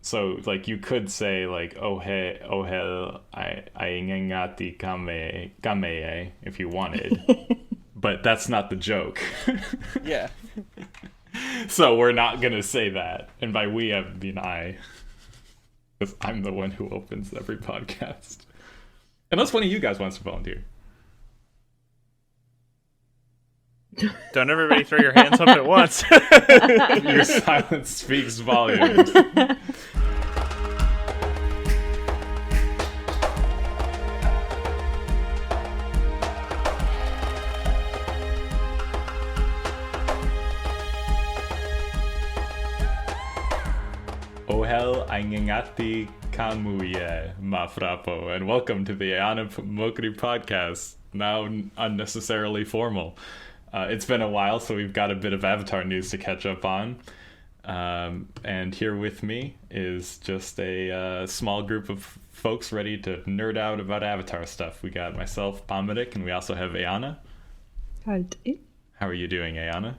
So like you could say like ohel I ngengati kame if you wanted, but that's not the joke. Yeah. So we're not gonna say that, and by we I mean I, because I'm the one who opens every podcast. Unless one of you guys wants to volunteer. Don't everybody throw your hands up at once. Your silence speaks volumes. Ohel Aingengati Kamuye Mafrapo, and welcome to the Eana Mokri podcast, now unnecessarily formal. It's been a while, so we've got a bit of Avatar news to catch up on. And here with me is just a small group of folks ready to nerd out about Avatar stuff. We got myself, Pomadic, and we also have Eana. Halt. How are you doing, Eana?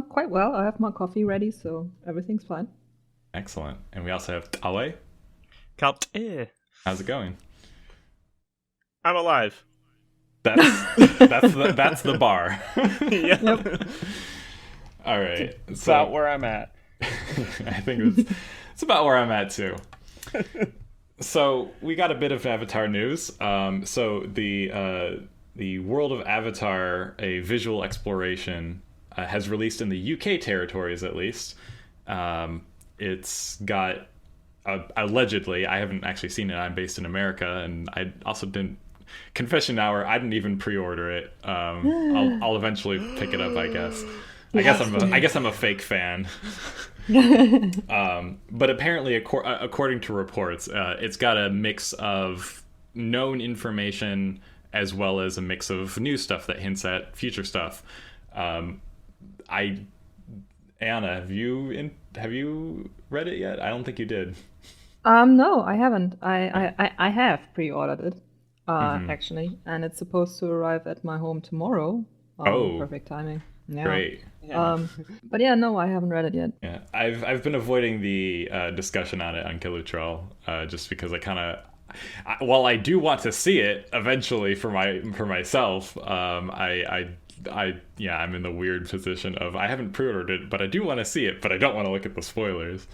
Quite well. I have my coffee ready, so everything's fine. Excellent. And we also have Tawe. Tsu'tey. How's it going? I'm alive. That's the bar. Yep. All right. It's about where I'm at. I think it's about where I'm at too. So we got a bit of Avatar news. So the world of Avatar, a visual exploration, has released in the UK territories at least. It's got allegedly. I haven't actually seen it. I'm based in America, and I also didn't. Confession hour. I didn't even pre-order it. I'll eventually pick it up. I guess. I guess I'm a fake fan. But apparently, according to reports, it's got a mix of known information as well as a mix of new stuff that hints at future stuff. Eana, have you read it yet? I don't think you did. No, I haven't. I have pre-ordered it, actually, and it's supposed to arrive at my home tomorrow. Perfect timing. Yeah. Great. Yeah. But yeah, no, I haven't read it yet. Yeah, I've been avoiding the discussion on it on Killutrol, just because while I do want to see it eventually for myself, I'm in the weird position of I haven't pre-ordered it, but I do want to see it, but I don't want to look at the spoilers.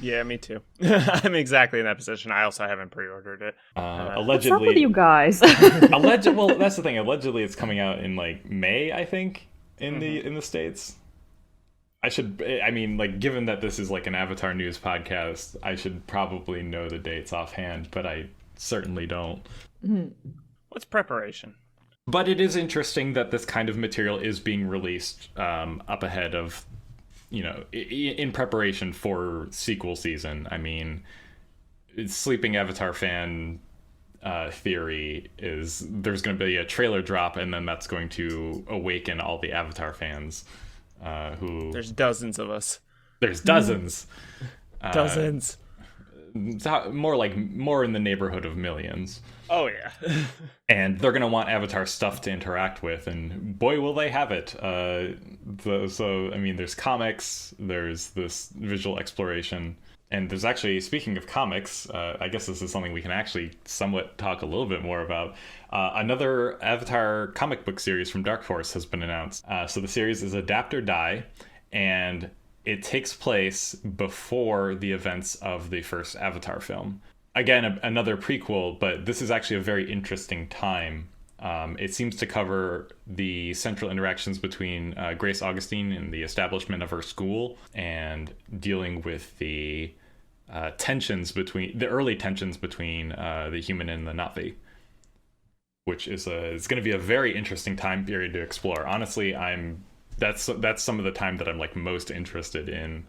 Yeah, me too. I'm exactly in that position. I also haven't pre-ordered it. Allegedly, what's up with you guys? Well, that's the thing. Allegedly, it's coming out in like May, I think, in the States. Given that this is like an Avatar news podcast, I should probably know the dates offhand, but I certainly don't. What's preparation? But it is interesting that this kind of material is being released up ahead of, in preparation for sequel season. I mean, sleeping Avatar fan theory is there's going to be a trailer drop, and then that's going to awaken all the Avatar fans. There's dozens of us. There's dozens. Dozens. More in the neighborhood of millions. Oh yeah. And they're gonna want Avatar stuff to interact with, and boy will they have it. There's comics, there's this visual exploration, and there's actually, speaking of comics, I guess this is something we can actually somewhat talk a little bit more about. Another Avatar comic book series from Dark Horse has been announced. So the series is Adapt or Die, and it takes place before the events of the first Avatar film. Again, another prequel, but this is actually a very interesting time. It seems to cover the central interactions between Grace Augustine and the establishment of her school, and dealing with the early tensions between the human and the Na'vi, which is it's going to be a very interesting time period to explore. Honestly, that's some of the time that I'm like most interested in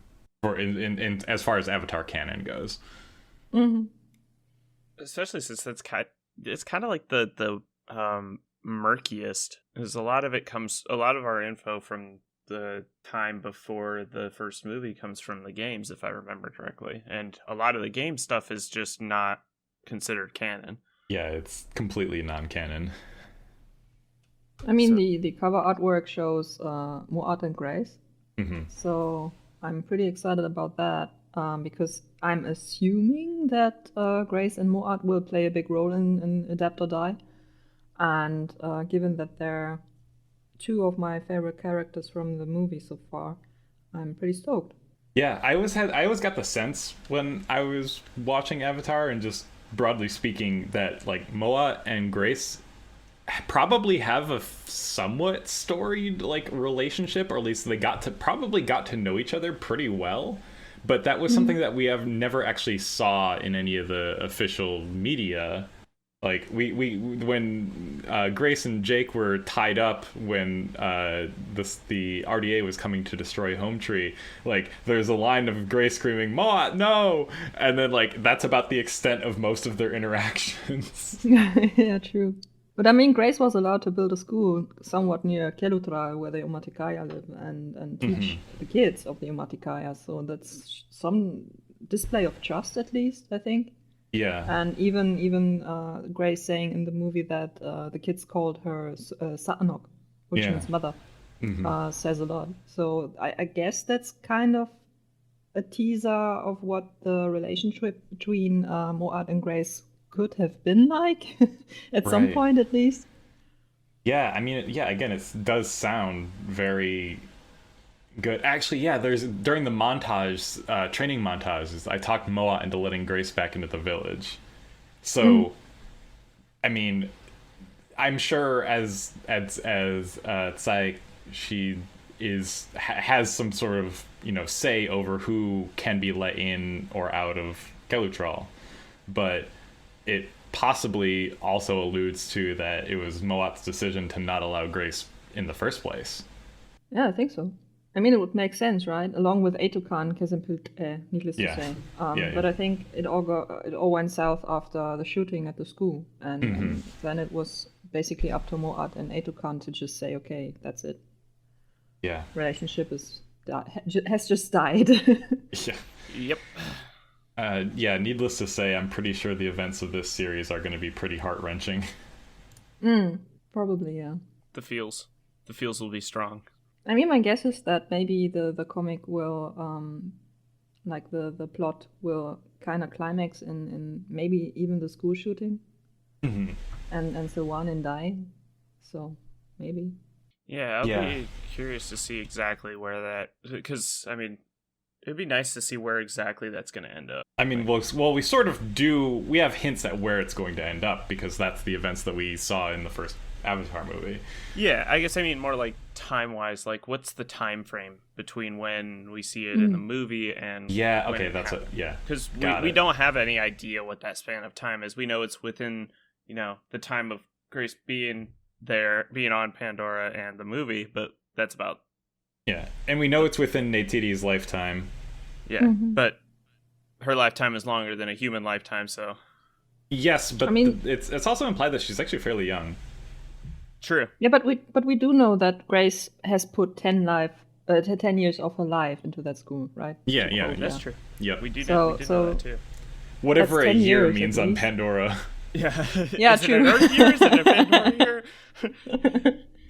as far as Avatar canon goes. Mm-hmm. Especially since it's kind of like the murkiest, because a lot of our info from the time before the first movie comes from the games, if I remember correctly, and a lot of the game stuff is just not considered canon. Yeah, it's completely non-canon. I mean, the cover artwork shows Mu'at and Grace, Mm-hmm. so I'm pretty excited about that. because I'm assuming that Grace and Moat will play a big role in Adapt or Die. And given that they're two of my favorite characters from the movie so far, I'm pretty stoked. Yeah, I always got the sense when I was watching Avatar, and just broadly speaking, that like Moat and Grace probably have a somewhat storied like relationship, or at least they probably got to know each other pretty well. But that was something that we have never actually saw in any of the official media. Like we when Grace and Jake were tied up when the RDA was coming to destroy Home Tree, like there's a line of Grace screaming "Moat, no!" and then like that's about the extent of most of their interactions. Yeah, true. But I mean, Grace was allowed to build a school somewhat near Kelutra, where the Umatikaya live, and teach the kids of the Umatikaya. So that's some display of trust, at least, I think. Yeah. And even Grace saying in the movie that the kids called her Sa'anok, which means mother, says a lot. So I guess that's kind of a teaser of what the relationship between Moat and Grace could have been like at some point, at least. Yeah, I mean, yeah, again, it does sound very good. Actually, yeah, there's during the montage, training montages, I talked Moat into letting Grace back into the village. So, I mean, I'm sure as Tsai, she has some sort of, say over who can be let in or out of Kelutral, but it possibly also alludes to that it was Moat's decision to not allow Grace in the first place. Yeah, I think so. I mean, it would make sense, right? Along with Etukan, Kesenput, needless to say. But I think it all went south after the shooting at the school, and then it was basically up to Moat and Etukan to just say, okay, that's it. Yeah. Relationship has just died. Yeah. Yep. Needless to say, I'm pretty sure the events of this series are going to be pretty heart-wrenching. Probably, yeah. The feels will be strong. I mean, my guess is that maybe the comic will, like the plot will kind of climax in maybe even the school shooting, and Silwan and Die. So maybe. Yeah, I'll be curious to see exactly where that, because I mean, it'd be nice to see where exactly that's going to end up. I mean, well, we sort of do. We have hints at where it's going to end up because that's the events that we saw in the first Avatar movie. Yeah, I guess I mean more like time-wise. Like, what's the time frame between when we see it in the movie and because we don't have any idea what that span of time is. We know it's within the time of Grace being on Pandora and the movie, but that's about. Yeah, and we know it's within Neytiri's lifetime. Yeah, but her lifetime is longer than a human lifetime, so. Yes, but I mean, it's also implied that she's actually fairly young. True. Yeah, but we do know that Grace has put 10 years of her life into that school, right? Yeah, that's true. Yep. We do know that too. Whatever a year means on Pandora. Yeah. Yeah, is true. It an Earth year? Is it a Pandora year?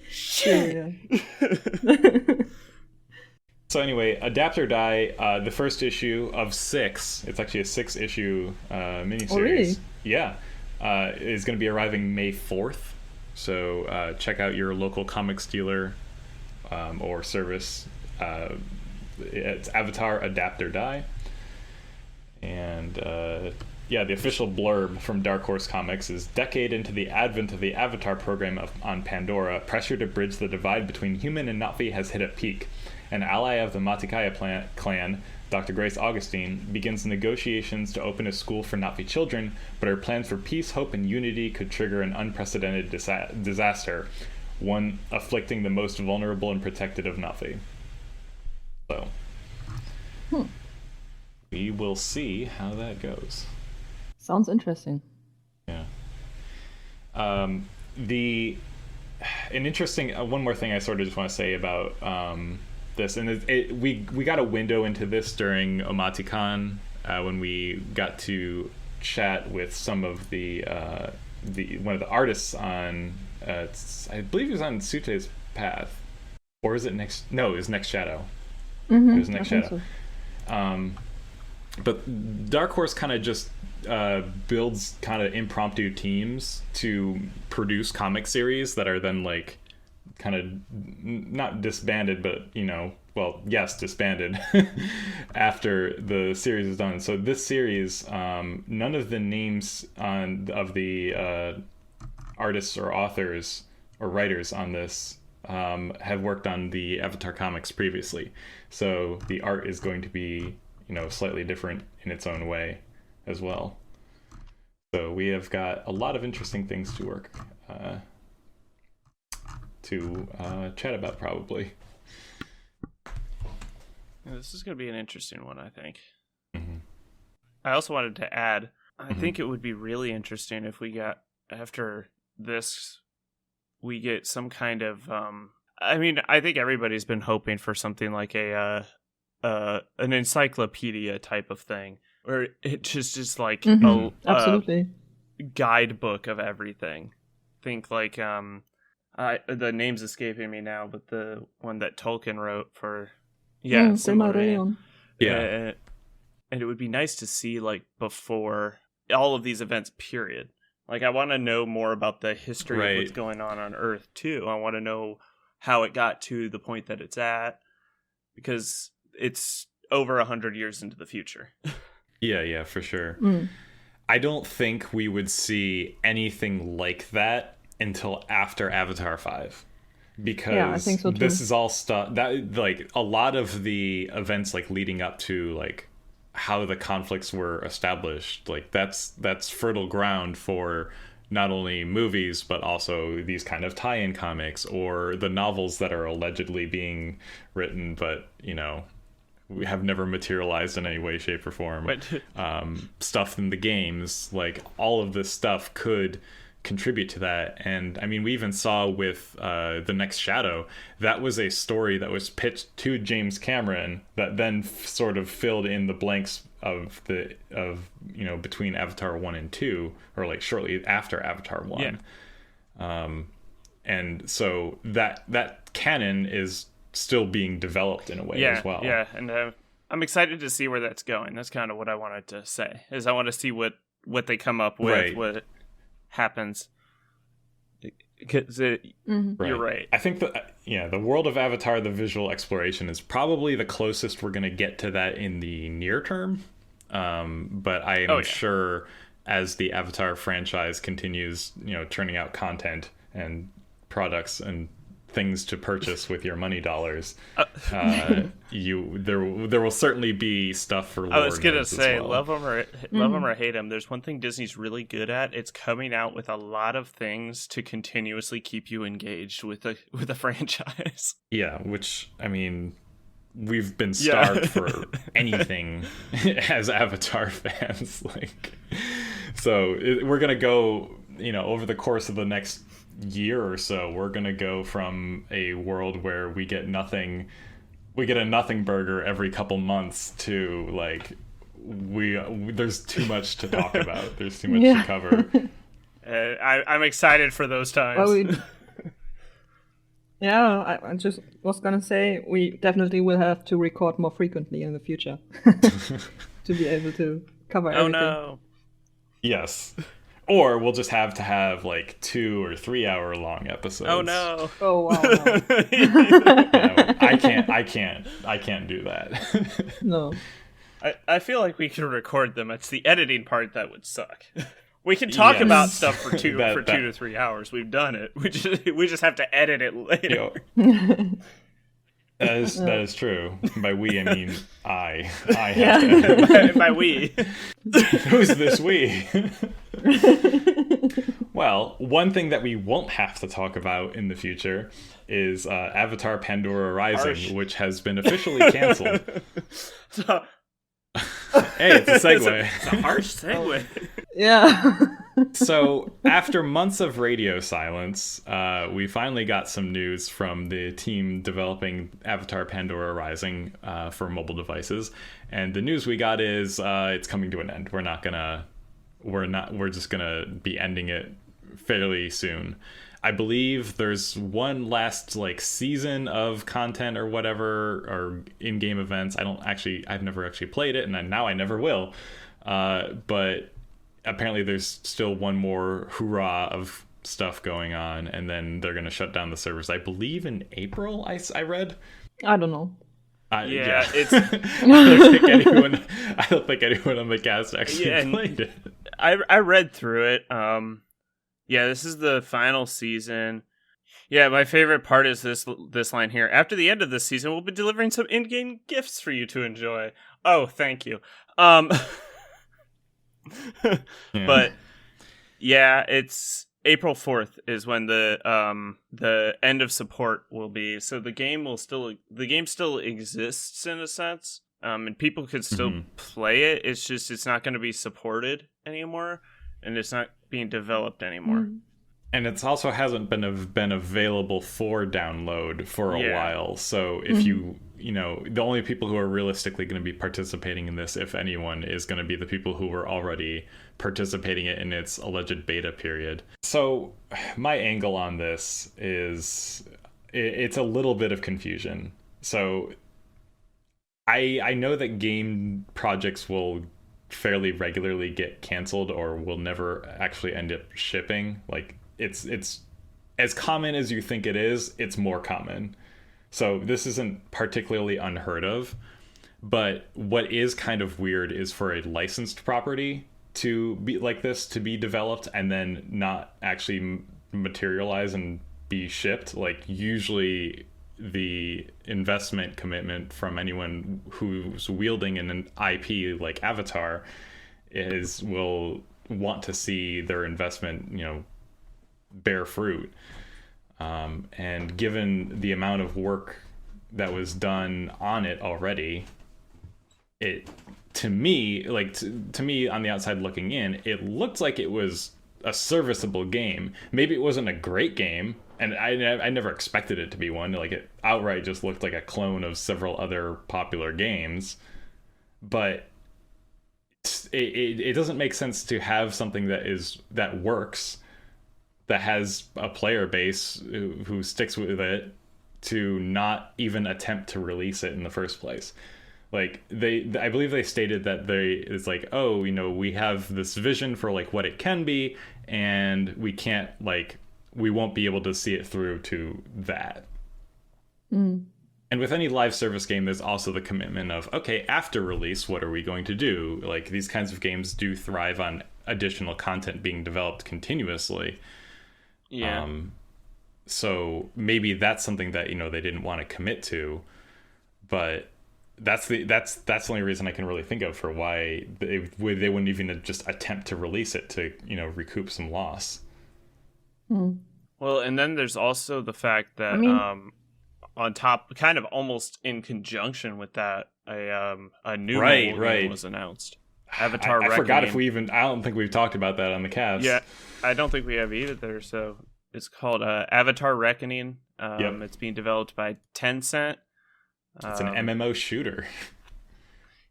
Shit. Yeah. So anyway, Adapt or Die, the first issue of 6, it's actually a 6-issue miniseries. Oh, really? Yeah. Is going to be arriving May 4th. So check out your local comics dealer or service. It's Avatar, Adapt or Die. And the official blurb from Dark Horse Comics is: decade into the advent of the Avatar program on Pandora, pressure to bridge the divide between human and Na'vi has hit a peak. An ally of the Matikaya clan, Dr. Grace Augustine, begins negotiations to open a school for Na'vi children, but her plans for peace, hope, and unity could trigger an unprecedented disaster, one afflicting the most vulnerable and protected of Na'vi. So, we will see how that goes. Sounds interesting. Yeah. An interesting one more thing I sort of just want to say about this, and we got a window into this during OmatiCon when we got to chat with some of the one of the artists on I believe it was on Tsu'tey's path, or is it next? No, it was Next Shadow. It was Next Shadow. But Dark Horse kind of just builds kind of impromptu teams to produce comic series that are then like kind of not disbanded, but well, yes, disbanded after the series is done. So this series, none of the names of the artists or authors or writers on this have worked on the Avatar comics previously. So the art is going to be, slightly different in its own way as well. So we have got a lot of interesting things to work to chat about, probably. This is going to be an interesting one, I think. Mm-hmm. I also wanted to add, I think it would be really interesting if we got, after this, we get some kind of, I think everybody's been hoping for something like an encyclopedia type of thing, where it's just like absolutely guidebook of everything. Think like, the name's escaping me now, but the one that Tolkien wrote for... Yeah, Silmarillion. Yeah. And it would be nice to see, like, before all of these events, period. Like, I want to know more about the history of what's going on Earth, too. I want to know how it got to the point that it's at, because it's over 100 years into the future. Yeah, for sure. I don't think we would see anything like that until after Avatar 5. Because I think so too. This is all stuff that, like, a lot of the events, like, leading up to, like, how the conflicts were established, like, that's fertile ground for not only movies but also these kind of tie-in comics or the novels that are allegedly being written but we have never materialized in any way, shape, or form. Stuff in the games, like, all of this stuff could contribute to that. And I mean, we even saw with The Next Shadow, that was a story that was pitched to James Cameron that then sort of filled in the blanks of between Avatar 1 and 2, or like shortly after Avatar 1. And so that canon is still being developed in a way as well. And I'm excited to see where that's going. That's kind of what I wanted to say, is I want to see what they come up with, what happens. Because you're right. I think the world of Avatar, the visual exploration, is probably the closest we're going to get to that in the near term. But I am sure as the Avatar franchise continues, churning out content and products and things to purchase with your money dollars, there will certainly be stuff for lore. I was gonna say, well. love them or hate them. There's one thing Disney's really good at. It's coming out with a lot of things to continuously keep you engaged with a franchise. Yeah, which, I mean, we've been starved for anything as Avatar fans. So we're gonna go, over the course of the next year or so, we're gonna go from a world where we get a nothing burger every couple months to like there's too much to talk about. There's too much to cover. I'm excited for those times. I just was gonna say we definitely will have to record more frequently in the future to be able to cover everything. Oh no. Yes. Or we'll just have to have like 2 or 3 hour long episodes. Oh no! Oh wow! I can't do that. No. I feel like we can record them. It's the editing part that would suck. We can talk about stuff for 2 to 3 hours. We've done it. We just have to edit it later. That is true. By we, I mean I have to. By we. Who's this we? Well, one thing that we won't have to talk about in the future is Avatar Pandora Rising, which has been officially canceled. Hey, it's a segue. It's a harsh segue. Yeah. So, after months of radio silence, we finally got some news from the team developing Avatar Pandora Rising for mobile devices. And the news we got is it's coming to an end. We're just gonna be ending it fairly soon. I believe there's one last like season of content or whatever, or in-game events. I've never actually played it, and now I never will. But apparently there's still one more hurrah of stuff going on, and then they're going to shut down the servers, I believe in April. I read. I don't know. It's I don't think anyone on the cast actually played it. I read through it. This is the final season. Yeah, my favorite part is this line here. After the end of this season, we'll be delivering some in-game gifts for you to enjoy. Oh, thank you. But yeah, it's April 4th is when the end of support will be. So the game still exists in a sense. And people could still play it. It's just it's not going to be supported anymore, and it's not being developed anymore. And it's also hasn't been available for download for a while. So if the only people who are realistically going to be participating in this, if anyone, is going to be the people who were already participating in its alleged beta period. So my angle on this is it's a little bit of confusion. So I know that game projects will fairly regularly get canceled or will never actually end up shipping. Like it's as common as you think it is, it's more common. So this isn't particularly unheard of, but what is kind of weird is for a licensed property to be like this, to be developed and then not actually materialize and be shipped. Like usually the investment commitment from anyone who's wielding an IP like Avatar will want to see their investment, bear fruit. And given the amount of work that was done on it already, to me on the outside looking in, it looked like it was a serviceable game. Maybe it wasn't a great game, and I never expected it to be one. Like it outright just looked like a clone of several other popular games, but it doesn't make sense to have something that works, that has a player base who sticks with it, to not even attempt to release it in the first place. Like I believe they stated that it's like, oh, we have this vision for like what it can be, and we won't be able to see it through to that. And with any live service game, there's also the commitment of, okay, after release, what are we going to do? Like these kinds of games do thrive on additional content being developed continuously. Yeah. So maybe that's something that they didn't want to commit to, but that's the only reason I can really think of for why they wouldn't even just attempt to release it to recoup some loss. Well, and then there's also the fact that on top, kind of almost in conjunction with that, a new game was announced. Avatar Reckoning. I forgot I don't think we've talked about that on the cast. Yeah, I don't think we have either. So it's called Avatar Reckoning. It's being developed by Tencent. It's an MMO shooter.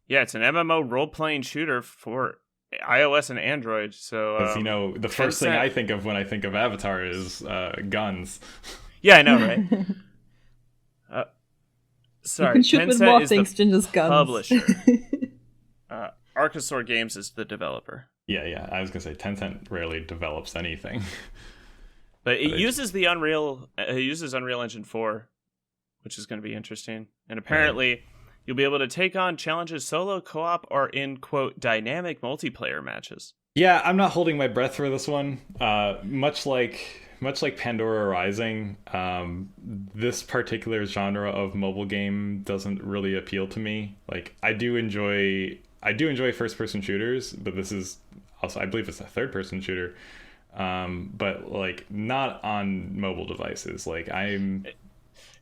Yeah, it's an MMO role-playing shooter for iOS and Android. So, the first thing I think of when I think of Avatar is guns. Yeah, I know, right? Sorry, you can shoot Tencent with more is things the than just guns. Publisher. Archosaur Games is the developer. Yeah. I was gonna say Tencent rarely develops anything. But it uses the Unreal. It uses Unreal Engine 4, which is going to be interesting. And apparently, you'll be able to take on challenges solo, co-op, or in quote dynamic multiplayer matches. Yeah, I'm not holding my breath for this one. Much like Pandora Rising, this particular genre of mobile game doesn't really appeal to me. Like I do enjoy first-person shooters, but this is also, I believe it's a third-person shooter. But like not on mobile devices. Like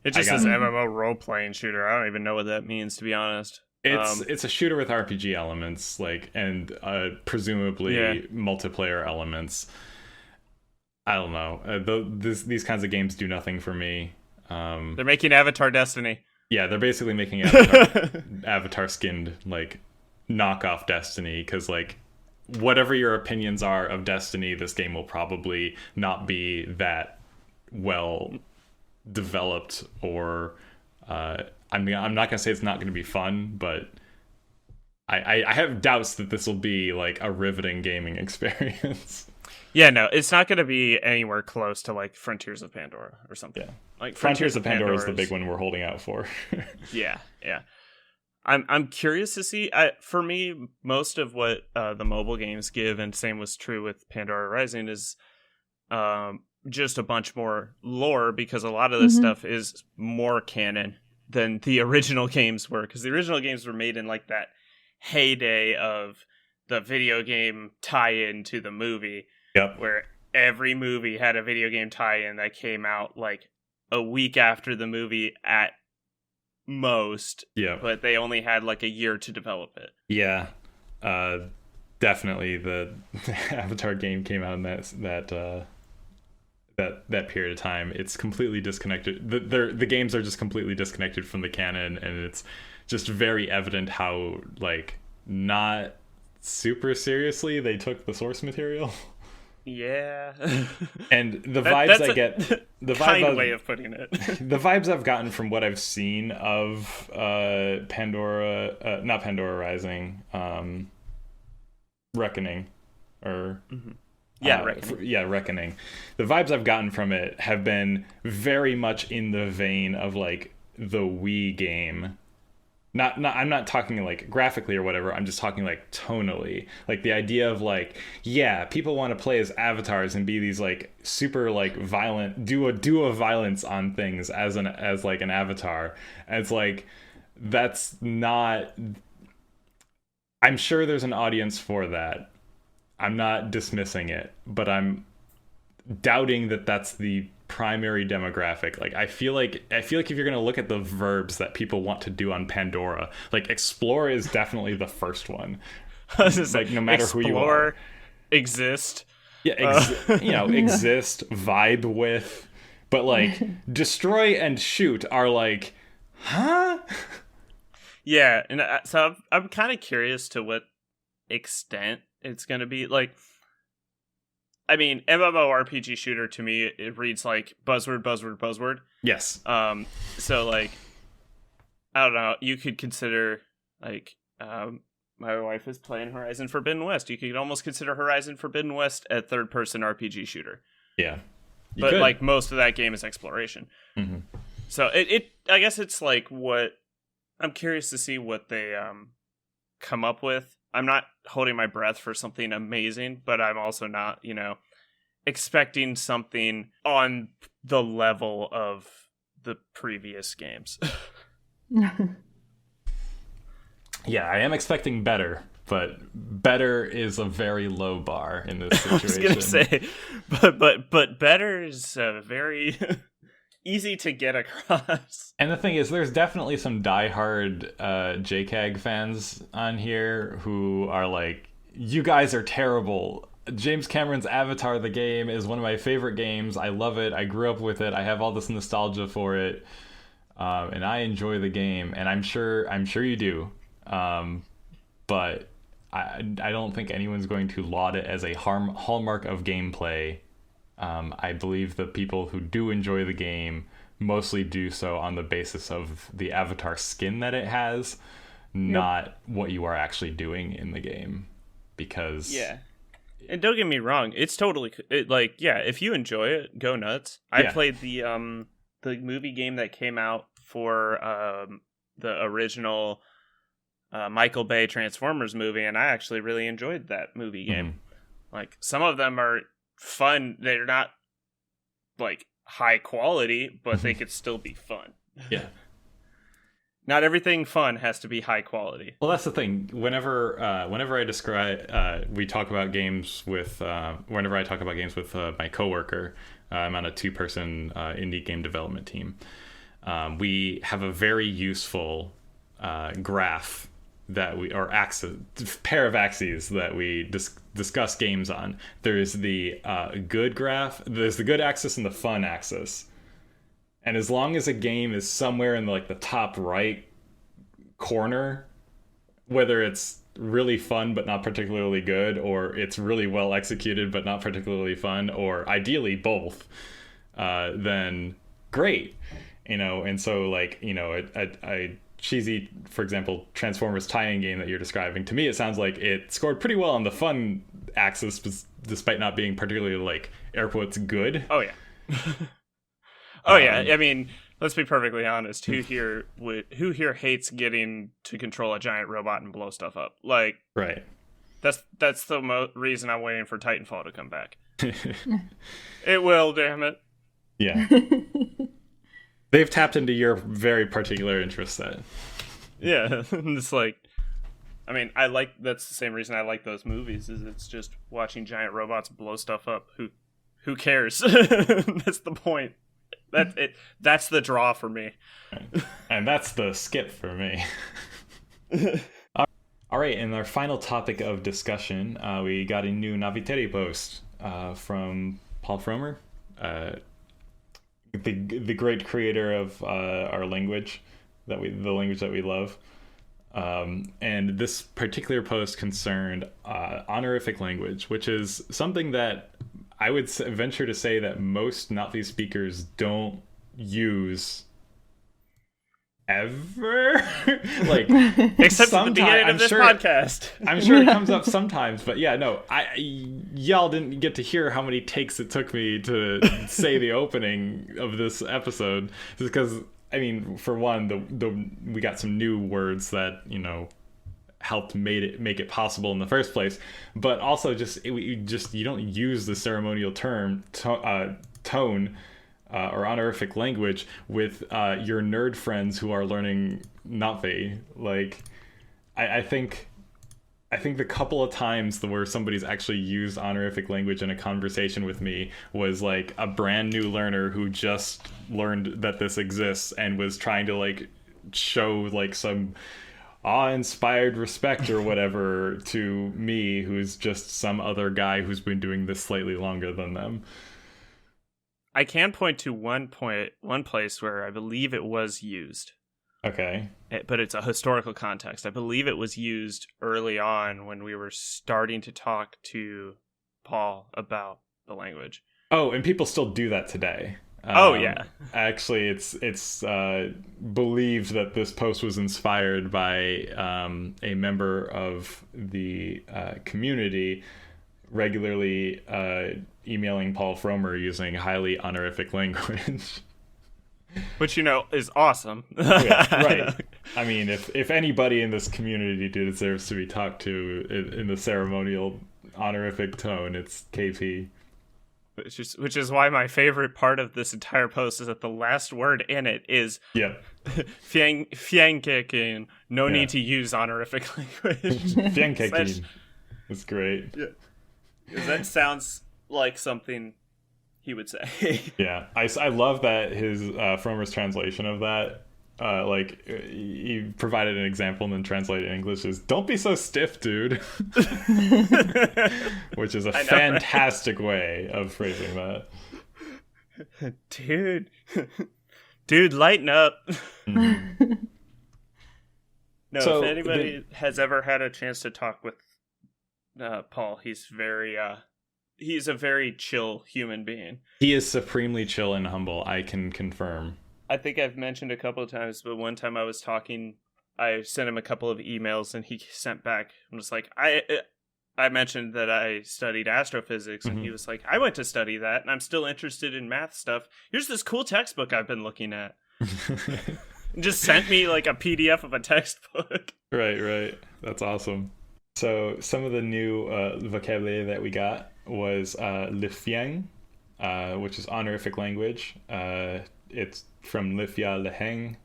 it just says MMO role-playing shooter. I don't even know what that means, to be honest. It's a shooter with RPG elements, and presumably multiplayer elements. I don't know. These kinds of games do nothing for me. They're making Avatar Destiny. Yeah, they're basically making Avatar skinned knockoff Destiny, because whatever your opinions are of Destiny, this game will probably not be that well developed, or I'm not gonna say it's not gonna be fun, but I have doubts that this will be like a riveting gaming experience. Yeah, no, it's not going to be anywhere close to like Frontiers of Pandora or something. Yeah. Like Frontiers of Pandora is the big one we're holding out for. Yeah. I'm curious to see. For me, most of what the mobile games give, and same was true with Pandora Rising, is just a bunch more lore, because a lot of this stuff is more canon than the original games were, because the original games were made in like that heyday of the video game tie-in to the movie. Yep. Where every movie had a video game tie-in that came out like a week after the movie at most. Yeah. But they only had like a year to develop it. Yeah. Definitely the Avatar game came out in that period of time. It's completely disconnected. The games are just completely disconnected from the canon, and it's just very evident how like not super seriously they took the source material. Yeah. And the vibes I get, the vibe way of putting it. The vibes I've gotten from what I've seen of Pandora, not Pandora Rising, Reckoning, or Reckoning. Reckoning. The vibes I've gotten from it have been very much in the vein of like the Wii game. Not I'm not talking like graphically or whatever, I'm just talking like tonally. Like the idea of like, yeah, people want to play as avatars and be these like super like violent, do a violence on things as like an avatar. And it's like, that's not, I'm sure there's an audience for that. I'm not dismissing it, but I'm doubting that that's the primary demographic. Like I feel like if you're going to look at the verbs that people want to do on Pandora, like explore is definitely the first one. Like no matter who you are, exist, exist, vibe with, but like destroy and shoot are like, huh? Yeah, and so I'm kind of curious to what extent it's going to be. Like, I mean, MMORPG shooter, to me, it reads like buzzword. Yes. So like, I don't know. You could consider like, my wife is playing Horizon Forbidden West. You could almost consider Horizon Forbidden West a third-person RPG shooter. Yeah. But like most of that game is exploration. Mm-hmm. So I guess it's like what I'm curious to see what they come up with. I'm not holding my breath for something amazing, but I'm also not, expecting something on the level of the previous games. Yeah, I am expecting better, but better is a very low bar in this situation. I was gonna say, but better is very easy to get across. And the thing is, there's definitely some diehard JCAG fans on here who are like, you guys are terrible. James Cameron's Avatar, the game, is one of my favorite games. I love it. I grew up with it. I have all this nostalgia for it. And I enjoy the game. And I'm sure you do. But I don't think anyone's going to laud it as a hallmark of gameplay. I believe the people who do enjoy the game mostly do so on the basis of the avatar skin that it has, not what you are actually doing in the game. Because and don't get me wrong, it's totally if you enjoy it, go nuts. I played the movie game that came out for the original Michael Bay Transformers movie, and I actually really enjoyed that movie game. Like, some of them are fun. They're not like high quality, but they could still be fun. Yeah. Not everything fun has to be high quality. Well, that's the thing. Whenever I describe, we talk about games with. Whenever I talk about games with my coworker, I'm on a 2-person indie game development team. We have a very useful graph pair of axes that we discuss games on. There's the good graph. There's the good axis and the fun axis. And as long as a game is somewhere in the top right corner, whether it's really fun but not particularly good, or it's really well executed but not particularly fun, or ideally both, then great, and so like, a cheesy, for example, Transformers tie-in game that you're describing, to me it sounds like it scored pretty well on the fun axis, despite not being particularly, like, air quotes, good. Oh yeah. Oh yeah, I mean, let's be perfectly honest. Who here hates getting to control a giant robot and blow stuff up? Like, right. That's the reason I'm waiting for Titanfall to come back. It will, damn it. Yeah. They've tapped into your very particular interest set. Yeah, it's like, I mean, that's the same reason I like those movies. Is it's just watching giant robots blow stuff up. Who cares? That's the point. That's the draw for me. And that's the skip for me. All right, in our final topic of discussion, we got a new Na'vi post from Paul Frommer, the great creator of our language, the language that we love. And this particular post concerned honorific language, which is something that I would venture to say that most Na'vi speakers don't use ever. Like, except at the beginning of this podcast. I'm sure it comes up sometimes, but yeah, no, y'all didn't get to hear how many takes it took me to say the opening of this episode, because, I mean, for one, we got some new words that, helped make it possible in the first place, but also you don't use the ceremonial term tone or honorific language with your nerd friends who are learning Na'vi. Like, I think the couple of times where somebody's actually used honorific language in a conversation with me was like a brand new learner who just learned that this exists and was trying to, like, show, like, some awe-inspired respect or whatever to me, who's just some other guy who's been doing this slightly longer than them. I can point to one place where I believe it was used. Okay. But it's a historical context. I believe it was used early on when we were starting to talk to Paul about the language. Oh, and people still do that today. Oh yeah. Actually, it's believed that this post was inspired by a member of the community regularly emailing Paul Frommer using highly honorific language. Which, is awesome. Yeah, right. I mean, if anybody in this community deserves to be talked to in the ceremonial honorific tone, it's KP. Which is why my favorite part of this entire post is that the last word in it is Fiankekin. No need to use honorific language. Fiankekin. That's great. Yeah. That sounds like something he would say. Yeah. I love that his Frommer's translation of that, he provided an example and then translated in English is, "Don't be so stiff, dude." Which is a fantastic way of phrasing that. Dude, lighten up. Mm-hmm. No, so, if anybody has ever had a chance to talk with Paul, he's a very chill human being. He is supremely chill and humble, I can confirm. I think I've mentioned a couple of times, but one time I was talking, I sent him a couple of emails and he sent back and was like, I mentioned that I studied astrophysics, and he was like, I went to study that and I'm still interested in math stuff. Here's this cool textbook I've been looking at. And just sent me like a PDF of a textbook. Right. That's awesome. So some of the new vocabulary that we got was lì'fya, which is honorific language. It's from lì'fya, le'heng.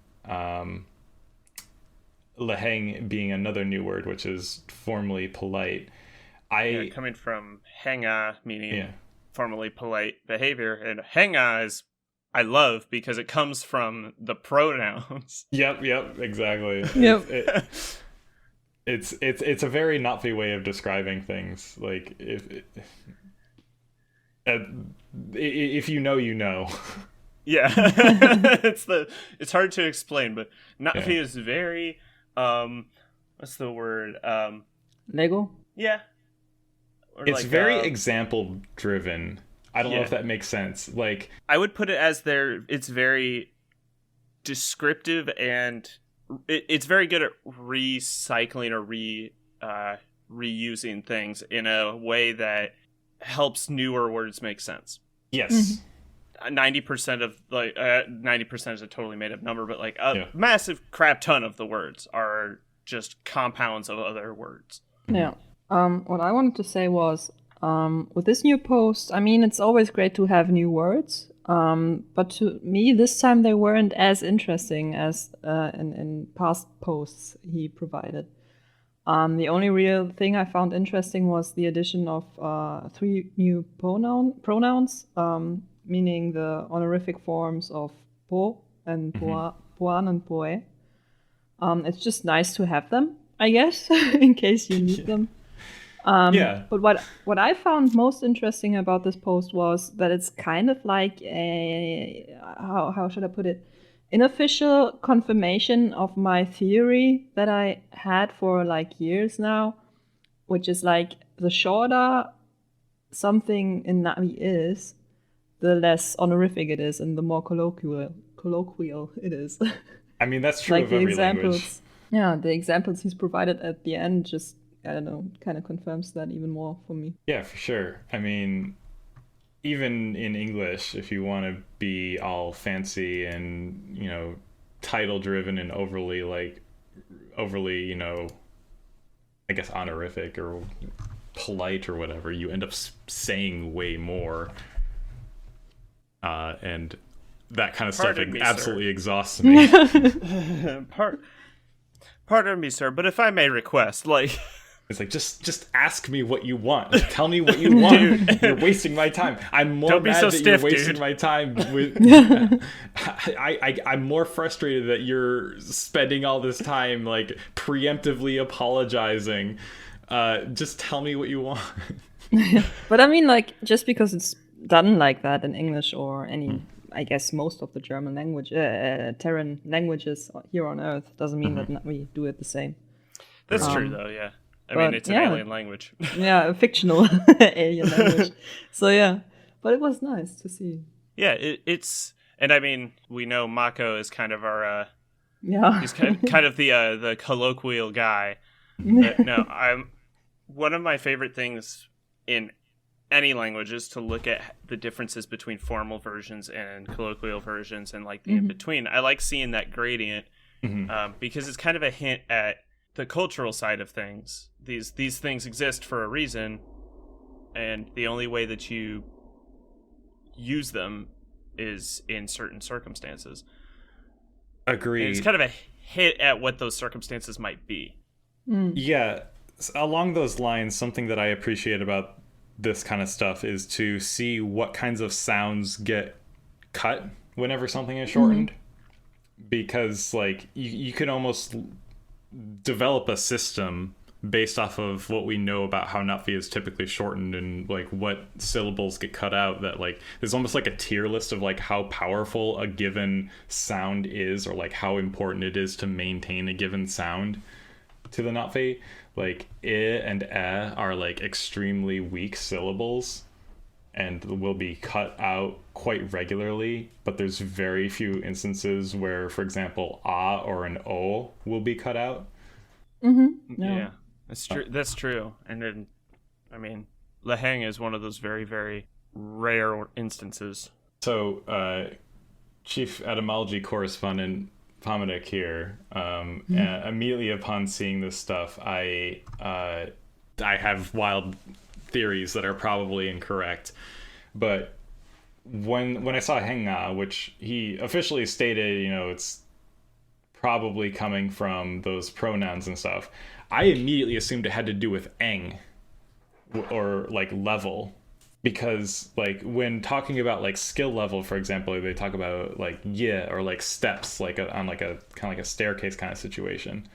Le'heng being another new word, which is formally polite. Coming from henga, meaning formally polite behavior, and henga is I love because it comes from the pronouns. Yep, exactly. Yep. It's a very Na'vi way of describing things. Like if you know, you know. Yeah. It's hard to explain, but Na'vi is very what's the word? Lego? Yeah. Or it's like, very example driven. I don't know if that makes sense. Like, I would put it as it's very descriptive, and it's very good at recycling or reusing things in a way that helps newer words make sense. Yes. 90% of 90% is a totally made up number, but like a massive crap ton of the words are just compounds of other words. Yeah. What I wanted to say was, with this new post, I mean, it's always great to have new words, but to me, this time they weren't as interesting as in past posts he provided. The only real thing I found interesting was the addition of 3 new pronouns, meaning the honorific forms of po and poan and poe. It's just nice to have them, I guess, in case you need them. But what I found most interesting about this post was that it's kind of like a, how should I put it, unofficial confirmation of my theory that I had for like years now, which is like the shorter something in Na'vi is, the less honorific it is and the more colloquial it is. I mean, that's true like of the every examples. language. Yeah, the examples he's provided at the end just, I don't know, kind of confirms that even more for me. Yeah, for sure. I mean, even in English, if you want to be all fancy and, you know, title driven and overly, you know, I guess honorific or polite or whatever, you end up saying way more. And that kind of stuff absolutely exhausts me. Pardon me, sir, but if I may request, like... It's like, just ask me what you want. Like, tell me what you want. Dude. You're wasting my time. I'm more mad that you're wasting my time. I'm more frustrated that you're spending all this time, like, preemptively apologizing. Just tell me what you want. But I mean, like, just because it's done like that in English or any... I guess most of the German language, Terran languages here on Earth doesn't mean that we do it the same. That's true, though. Yeah, I mean it's an alien language. Yeah, a fictional alien language. So yeah, but it was nice to see. Yeah, it's, and I mean we know Mako is kind of our he's kind of the colloquial guy. But no, one of my favorite things in any language is to look at the differences between formal versions and colloquial versions and like the in-between. I like seeing that gradient because it's kind of a hint at the cultural side of things. These things exist for a reason, and the only way that you use them is in certain circumstances. Agreed. And it's kind of a hit at what those circumstances might be. Yeah, along those lines, something that I appreciate about this kind of stuff is to see what kinds of sounds get cut whenever something is shortened, because like you can almost develop a system based off of what we know about how Na'vi is typically shortened and like what syllables get cut out, that like there's almost like a tier list of like how powerful a given sound is, or like how important it is to maintain a given sound to the Na'vi. Like I and are like extremely weak syllables and will be cut out quite regularly, but there's very few instances where, for example, or an o will be cut out. Yeah, that's true. That's true. And then, I mean, le'heng is one of those very, very rare instances. So, Chief Etymology Correspondent Pominick here. Immediately upon seeing this stuff, I have wild theories that are probably incorrect, but when I saw henga, which he officially stated, you know, it's probably coming from those pronouns and stuff, I immediately assumed it had to do with eng or like level. Because like when talking about like skill level, for example, they talk about like or like steps, like on like a kind of like a staircase kind of situation.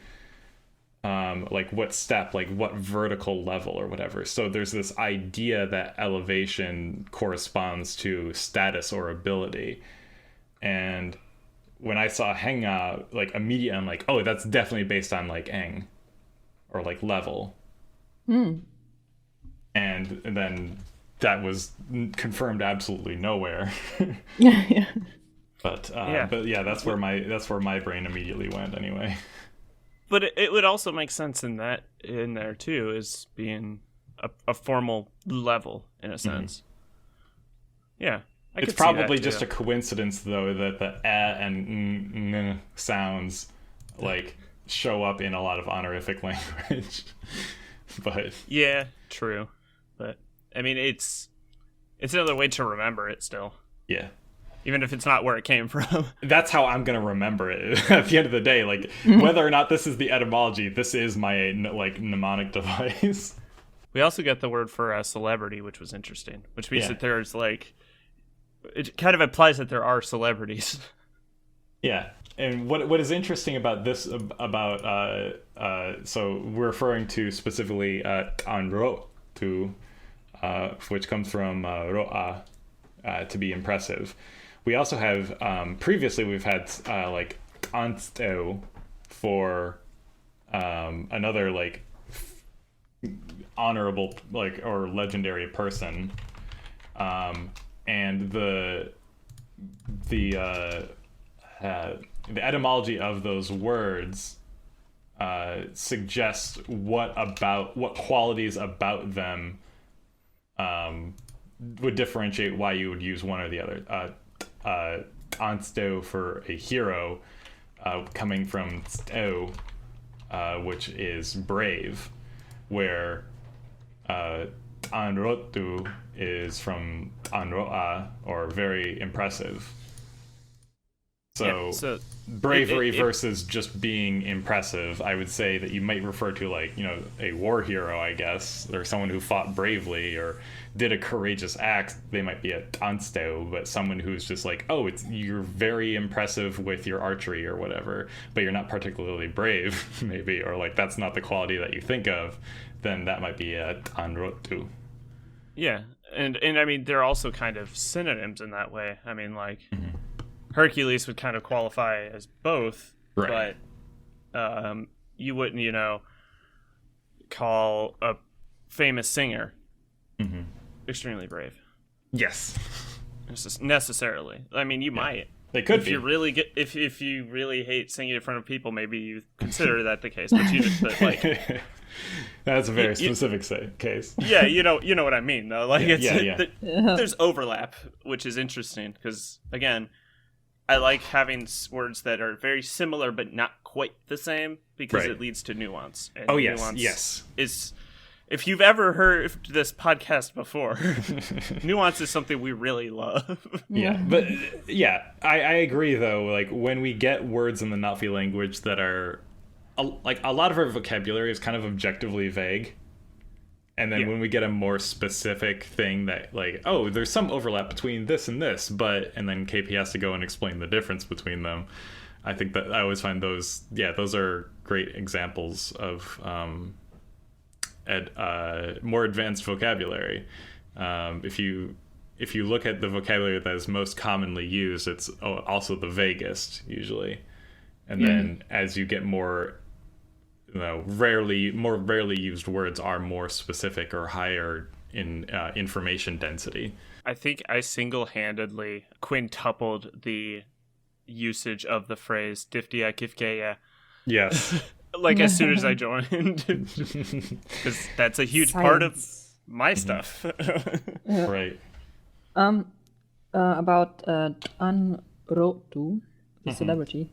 Like what step, like what vertical level or whatever. So there's this idea that elevation corresponds to status or ability. And when I saw henga, like immediately I'm like, oh, that's definitely based on like eng or like level. And then that was confirmed absolutely nowhere. Yeah. But yeah, that's where my brain immediately went anyway. But it would also make sense in there too, as being a formal level in a sense. Yeah, it's probably just a coincidence though that the and n sounds like show up in a lot of honorific language. But yeah, true. But I mean, it's another way to remember it still. Yeah. Even if it's not where it came from. That's how I'm going to remember it at the end of the day. Like, whether or not this is the etymology, this is my, like, mnemonic device. We also get the word for celebrity, which was interesting. Which means that there's, like... It kind of implies that there are celebrities. Yeah. And what is interesting about this, so we're referring to specifically anrotu, which comes from ro'a, to be impressive. We also have, previously we've had, like, ansteu for another, like, honorable, like, or legendary person. And the etymology of those words suggests what qualities about them would differentiate why you would use one or the other. Ansteu for a hero, coming from steu, which is brave, where anrotu is from anro'a, or very impressive. So bravery versus just being impressive, I would say that you might refer to, like, you know, a war hero, I guess, or someone who fought bravely or did a courageous act. They might be a ansteu, but someone who's just like, oh, you're very impressive with your archery or whatever, but you're not particularly brave, maybe, or like that's not the quality that you think of, then that might be a anrotu. Yeah, and I mean, they're also kind of synonyms in that way. I mean, like, Hercules would kind of qualify as both, right. But you wouldn't, you know, call a famous singer extremely brave. Yes. Necessarily. I mean, you might. They could if be. You really if you really hate singing in front of people, maybe you consider that the case. But you just like. That's a very specific case. Yeah, you know what I mean, though. Like, yeah. There's overlap, which is interesting because, again, I like having words that are very similar but not quite the same because it leads to nuance. And nuance is, if you've ever heard this podcast before, nuance is something we really love. Yeah, but I agree though. Like, when we get words in the Na'vi language that are like, a lot of our vocabulary is kind of objectively vague, and then when we get a more specific thing that, like, oh, there's some overlap between this and this, and then KP has to go and explain the difference between them. I think that I always find those are great examples of more advanced vocabulary. If you look at the vocabulary that is most commonly used, it's also the vaguest usually, and then as you get more, more rarely used words are more specific or higher in information density. I think I single-handedly quintupled the usage of the phrase "diftia kifkeya." Yes. Like, as soon as I joined, because that's a huge part of my stuff. Right. About Anrotu, the celebrity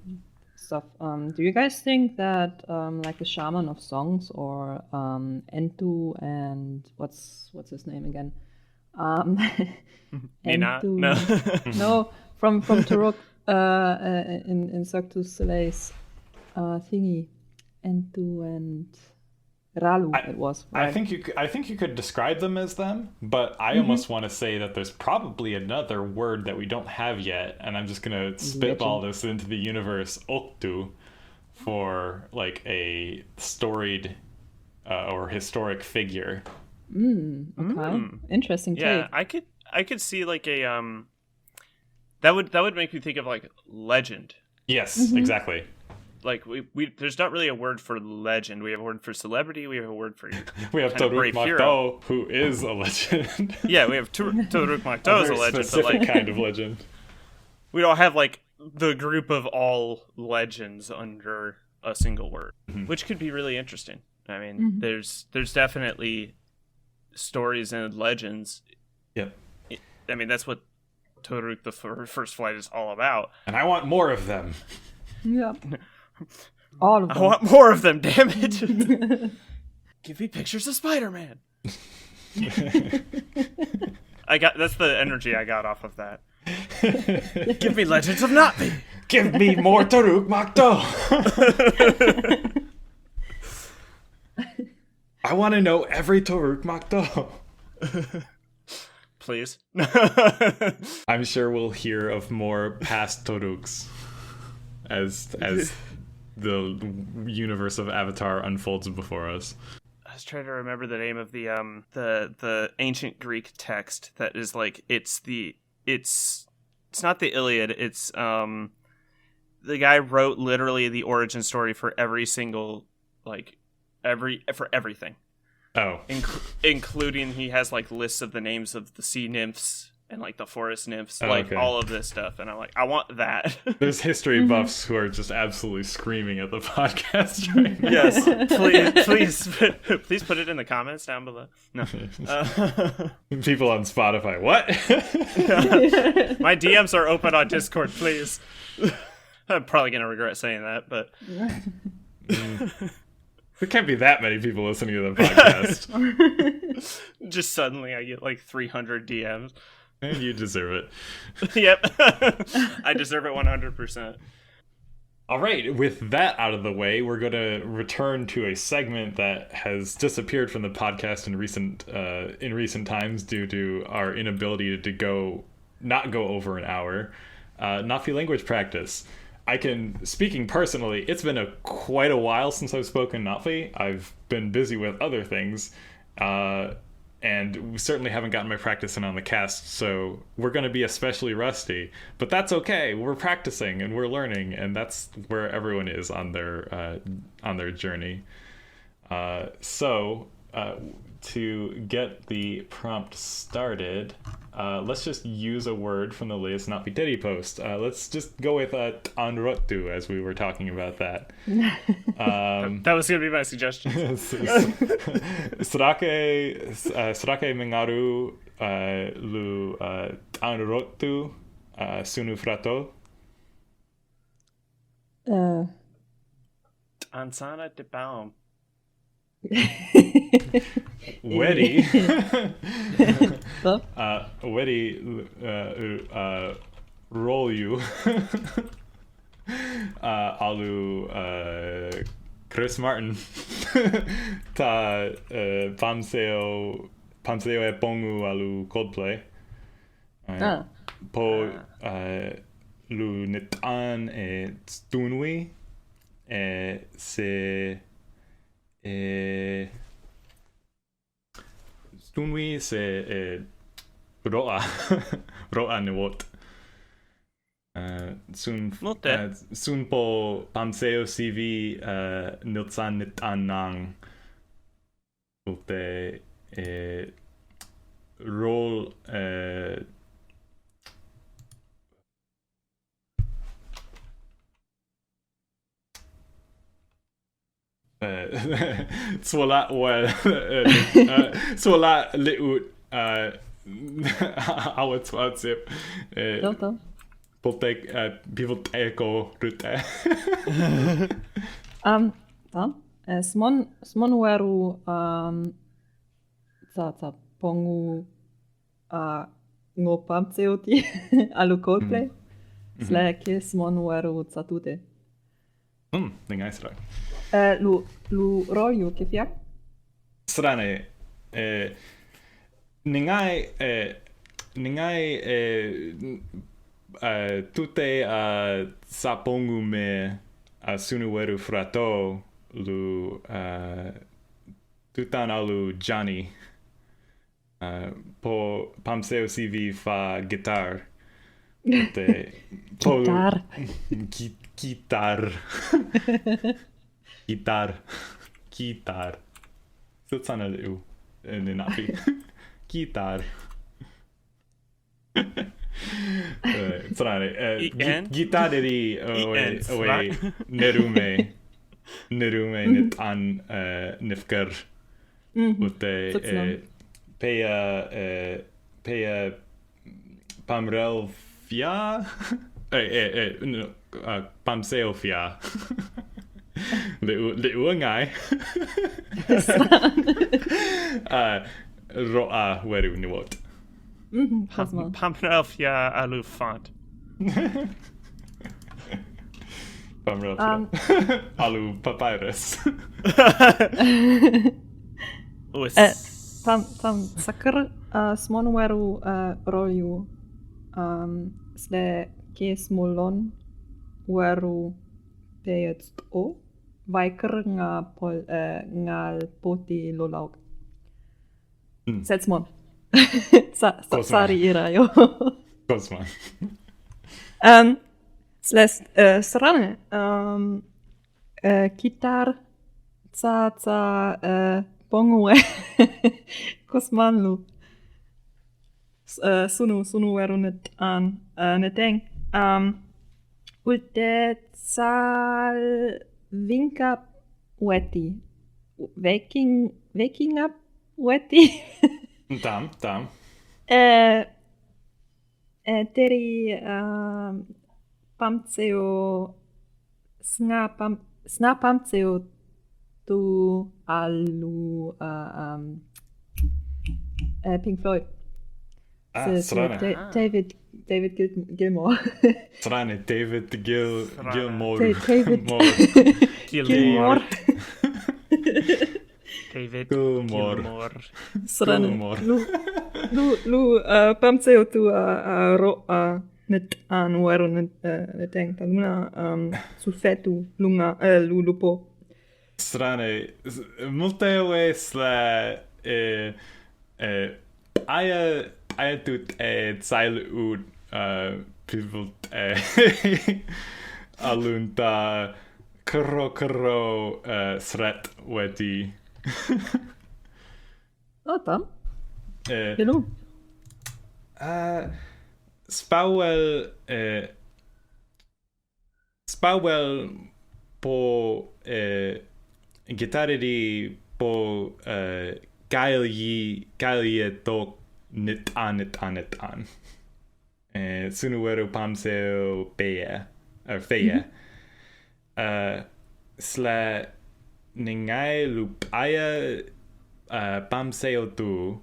stuff. Do you guys think that like the shaman of songs, or Entu and what's his name again? Nina? Entu, no, from Turok in Cirque du Soleil's thingy. Entu and Ralu, it was. Right? I think you could describe them as them, but I almost want to say that there's probably another word that we don't have yet, and I'm just gonna spitball this into the universe, Oktu, for like a storied or historic figure. Okay. Interesting take. Yeah, I could see like a that would make me think of like legend. Yes, exactly. like we there's not really a word for legend. We have a word for celebrity. We have a word for we have Toruk Makto, who is a legend. Yeah, we have Toruk Makto is a legend, but like kind of legend. We don't have like the group of all legends under a single word, which could be really interesting. I mean, there's definitely stories and legends. Yep. I mean, that's what Toruk the First Flight is all about. And I want more of them. Yep. All of them. I want more of them, damn it. Give me pictures of Spider-Man. That's the energy I got off of that. Give me Legends of Na'vi. Give me more Toruk Makto. I want to know every Toruk Makto. Please. I'm sure we'll hear of more past Toruks as the universe of Avatar unfolds before us. I was trying to remember the name of the ancient Greek text that is like it's not the Iliad, it's the guy wrote literally the origin story for every single for everything. Oh. Including he has like lists of the names of the sea nymphs and like the forest nymphs, all of this stuff, and I'm like, I want that. There's history buffs who are just absolutely screaming at the podcast right now. Yes, please put it in the comments down below. No, people on Spotify, what? My DMs are open on Discord, please. I'm probably gonna regret saying that, but there can't be that many people listening to the podcast. Just suddenly I get like 300 DMs. And you deserve it. Yep. I deserve it 100%. All right, with that out of the way, we're going to return to a segment that has disappeared from the podcast in recent times due to our inability to not go over an hour. Na'vi language practice. Speaking personally, it's been quite a while since I've spoken Na'vi. I've been busy with other things, and we certainly haven't gotten my practice in on the cast, so we're going to be especially rusty. But that's okay. We're practicing and we're learning, and that's where everyone is on their journey. So to get the prompt started, let's just use a word from the latest leNa'vi post. Let's just go with anrotu, as we were talking about that. That was going to be my suggestion. Srake mengaru lu anrotu sunu frato. Ansana de Baum. Wedi roll you alu Chris Martin ta pamseo e pongu alu Coldplay po lu nitan e stunwi e se stunwi se roa newot sun po pamseo CV nilsan nitanang ulte roll swala leut awat WhatsApp poltek people eko rute smon weru za pongu ngopam ceoti alu Coldplay slake smon weru za tute ningai sra lu roju lì'fya strane ningai tute sapongu me sunuweru frato lu tutan alu Johnny po pamseo CV fa guitar te po Gitar. Gitar. Så sana li'u. leNa'vi. Gitar. Gitar eri oe nerume nit an nifkar ute peia pamrelfia pamseofia li'u ngai ro'a weru niwot. Pamrelfia alu font. Pamrelfia. Alu papyrus. Pam sakr smon weru roju sle kes molon weru tsu'tey vaiker ngal poti lolauk. Setsmon. Sari irajo. Kosman. Sles strane. Kitar ca pongue kosmanlu. Sunu weru net an neteng. Ulte sal vinka weti. Waking up weti. Tam. Teri pamtseo sna pamtseo tu alu Pink Floyd. Strane. David Gilmour. Strane, David Gilmour. David Gilmour. David Gilmour. Strane. Lu pamtseo tu ro net an weru neteng taluna sulfetu lunga lupo. Strane. Multe oes aya tut tsail ut pivot alunta kro sret wedi. Tam. Gelu. Spawel po gitarri po gailye to nit an. Sunuweru pamseo feia. Sla ningai lupaya pamseo tu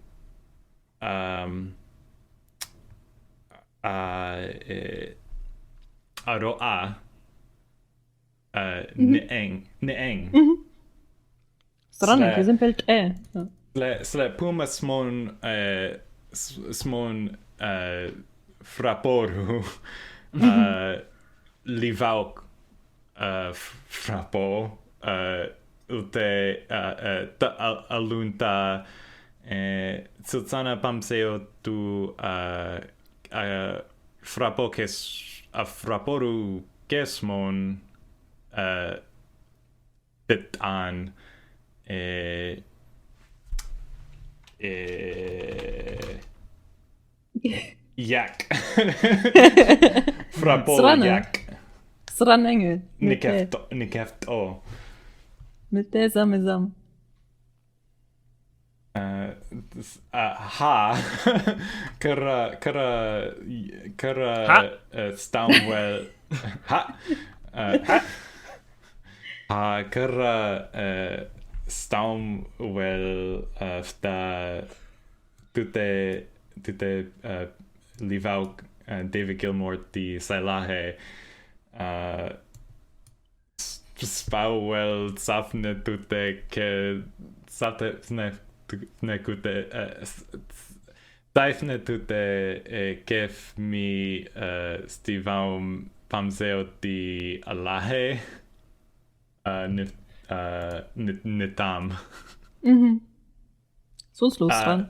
aro'a ne'eng. Strane, wir sind Welt Sle puma smon frapporu livauk frappo ute alunta tsutsana pamseo tu frappo kes frapporu kesmon bit an yak frappo yak Stranengel. nikeft o Mit der Samesam. Ha kara Stonewell ha kara Stonewell sta tute livauk David Gilmour di Sailahe Spawel safne tute ke safne nekute Daifne tute kef mi stivaum pamseo di alahe nitam. Sonst los dran.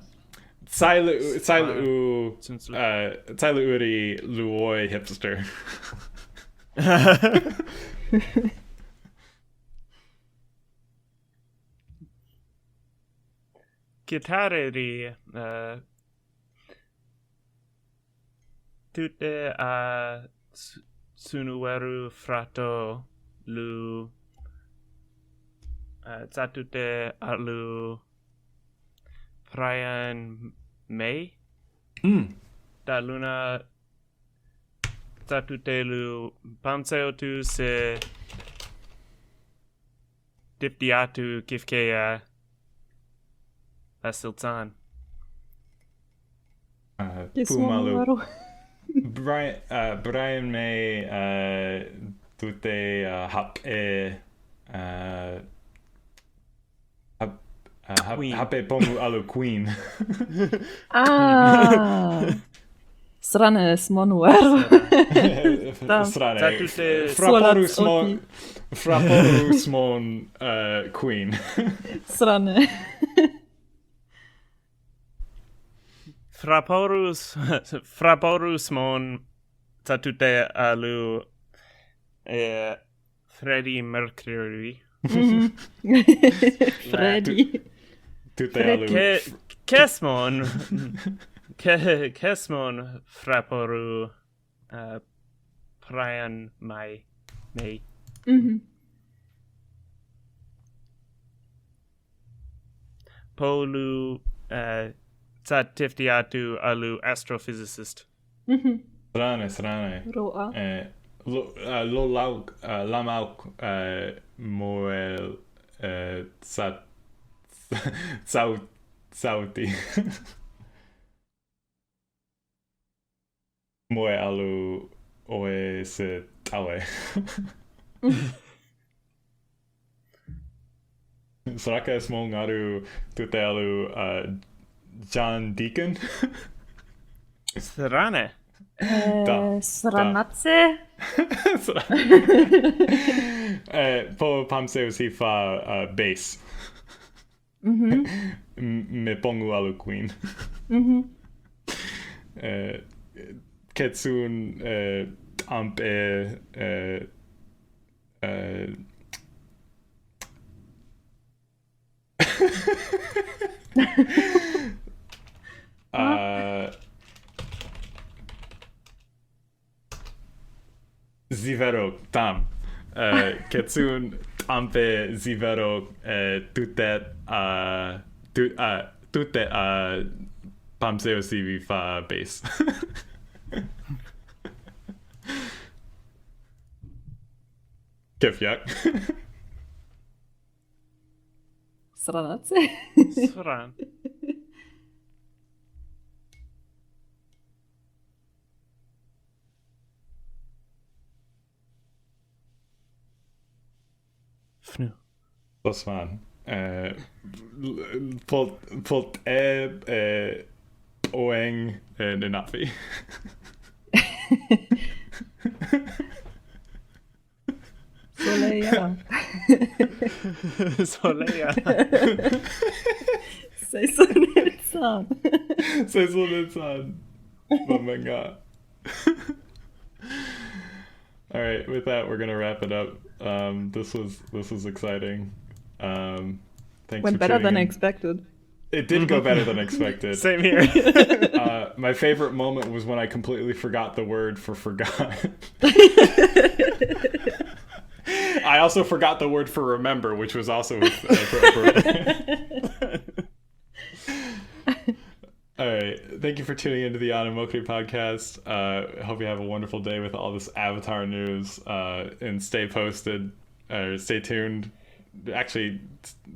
Sailu uri luoi hipster. Chitarri tutte a sunueru frato lu tatute alu Brian May da luna tatute lu pamseotu se dipdiatu kifkea asiltan Pumalu. Brian May tutte hap hape pongu alu queen. Srane smonuero. Srane. Tatute Fraporus mon queen. Srane. Fraporus mon tatute alu Freddie Mercury. Freddy. Tutte alu. Kesmon fraporu Brian May. Polu Satiftiatu alu astrophysicist. Srane. Roa. Lo lauk lamauk moel sauti. Moe alu oe se tawe. Saraka es mong aru tutte alu John Deacon. Srane. Sranatse. Po pamseo si fa bass. Me pongu alu queen. Ketsun amp Zivero tam. Ketsun ampe zivero tutte pamseo si fa bass. Kif yak. Sranatse. Sran. Fnu. Das fan. Pult oeng leNa'vi. Soleja. Soleja. Sei så nilsson. Say so nilsson. Oh my god. All right, with that we're gonna wrap it up. This was exciting. Thanks Went for better tuning than in. expected. It did go better than expected. Same here. My favorite moment was when I completely forgot the word for forgot. I also forgot the word for remember, which was also appropriate. All right. Thank you for tuning into the Eana Mokri podcast. I hope you have a wonderful day with all this Avatar news. And stay posted, or stay tuned. Actually,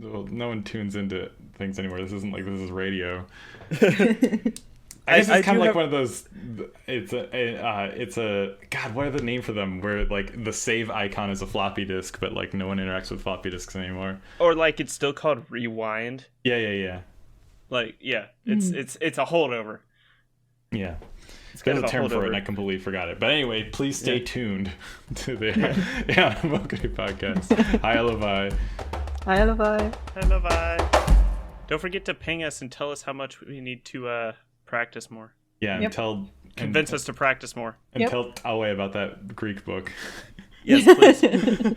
well, no one tunes into things anymore. This isn't like this is radio. I guess it's kind of like one of those. It's a God. What are the name for them? Where like the save icon is a floppy disk, but like no one interacts with floppy disks anymore. Or like it's still called rewind. Yeah. Like it's a holdover. Yeah. It's There's kind a of term for it, holdover. and I completely forgot it. But anyway, please stay tuned to the Eana Mokri podcast. Hi, leNa'vi. Hi, leNa'vi. Hello, bye. Don't forget to ping us and tell us how much we need to practice more. Yeah, and tell convince us to practice more. And tell Tawe about that Greek book. Yes, please.